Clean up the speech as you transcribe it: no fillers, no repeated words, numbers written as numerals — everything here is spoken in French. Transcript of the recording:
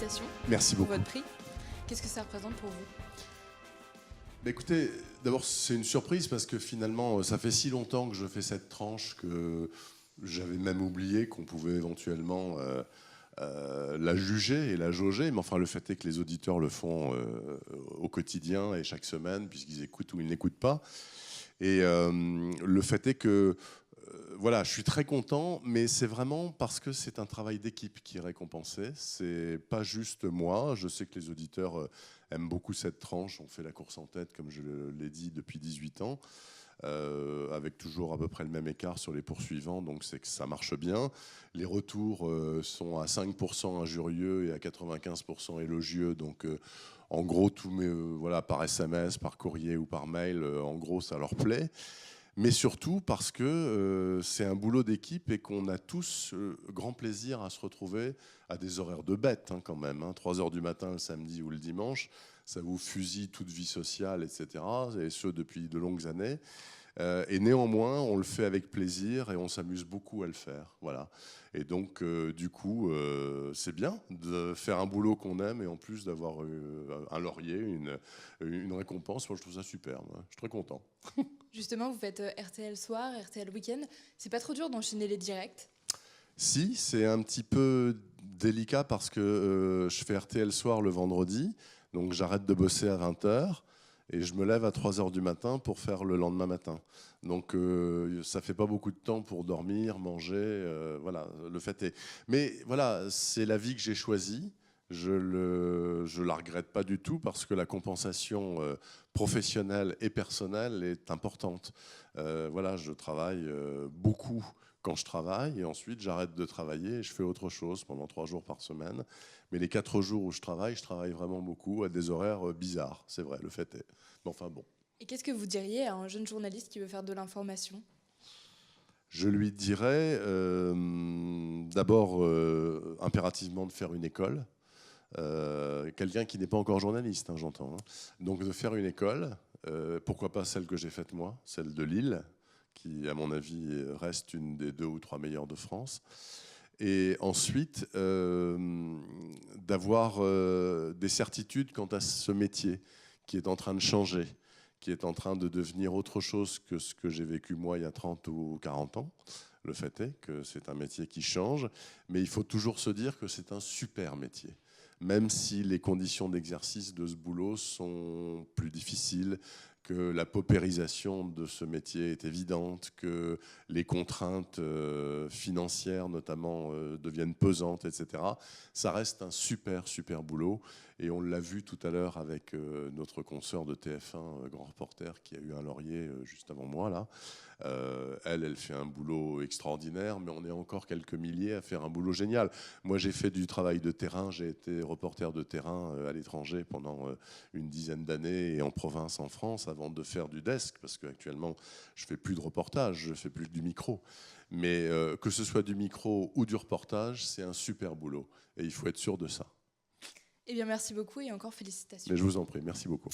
félicitations. Merci pour beaucoup. votre prix. Qu'est-ce que ça représente pour vous? Écoutez, d'abord c'est une surprise parce que finalement ça fait si longtemps que je fais cette tranche que j'avais même oublié qu'on pouvait éventuellement la juger et la jauger, mais enfin le fait est que les auditeurs le font au quotidien et chaque semaine puisqu'ils écoutent ou ils n'écoutent pas. Et le fait est que voilà, je suis très content, mais c'est vraiment parce que c'est un travail d'équipe qui est récompensé. C'est pas juste moi. Je sais que les auditeurs aiment beaucoup cette tranche. On fait la course en tête, comme je l'ai dit, depuis 18 ans, avec toujours à peu près le même écart sur les poursuivants. Donc c'est que ça marche bien. Les retours sont à 5% injurieux et à 95% élogieux. Donc en gros, voilà, par SMS, par courrier ou par mail, en gros, ça leur plaît. Mais surtout parce que c'est un boulot d'équipe et qu'on a tous grand plaisir à se retrouver à des horaires de bête quand même. 3 heures du matin le samedi ou le dimanche, ça vous fusille toute vie sociale, etc. Et ce depuis de longues années. Et néanmoins, on le fait avec plaisir et on s'amuse beaucoup à le faire. Voilà. Et donc, du coup, c'est bien de faire un boulot qu'on aime et en plus d'avoir un laurier, une récompense. Moi, je trouve ça super. Moi. Je suis très content. Justement, vous faites RTL soir, RTL week-end. C'est pas trop dur d'enchaîner les directs? Si, c'est un petit peu délicat parce que je fais RTL soir le vendredi, donc j'arrête de bosser à 20h et je me lève à 3h du matin pour faire le lendemain matin. Donc ça fait pas beaucoup de temps pour dormir, manger, voilà, le fait est. Mais voilà, c'est la vie que j'ai choisie. Je la regrette pas du tout parce que la compensation professionnelle et personnelle est importante. Voilà, je travaille beaucoup quand je travaille et ensuite j'arrête de travailler et je fais autre chose pendant 3 jours par semaine. Mais les 4 jours où je travaille vraiment beaucoup à des horaires bizarres, c'est vrai, le fait est. Mais enfin bon. Et qu'est-ce que vous diriez à un jeune journaliste qui veut faire de l'information? Je lui dirais d'abord impérativement de faire une école. Quelqu'un qui n'est pas encore journaliste, j'entends. Donc de faire une école, pourquoi pas celle que j'ai faite moi, celle de Lille, qui à mon avis reste une des 2 ou 3 meilleures de France. Et ensuite d'avoir des certitudes quant à ce métier qui est en train de changer, qui est en train de devenir autre chose que ce que j'ai vécu moi il y a 30 ou 40 ans. Le fait est que c'est un métier qui change, mais il faut toujours se dire que c'est un super métier. Même si les conditions d'exercice de ce boulot sont plus difficiles, que la paupérisation de ce métier est évidente, que les contraintes financières notamment deviennent pesantes, etc. Ça reste un super, super boulot. Et on l'a vu tout à l'heure avec notre consoeur de TF1, Grand Reporter, qui a eu un laurier juste avant moi, là. Elle fait un boulot extraordinaire, mais on est encore quelques milliers à faire un boulot génial. Moi, j'ai fait du travail de terrain, j'ai été reporter de terrain à l'étranger pendant une dizaine d'années et en province en France avant de faire du desk, parce qu'actuellement, je fais plus de reportage, je fais plus du micro. Mais que ce soit du micro ou du reportage, c'est un super boulot et il faut être sûr de ça. Eh bien, merci beaucoup et encore félicitations. Mais je vous en prie, merci beaucoup.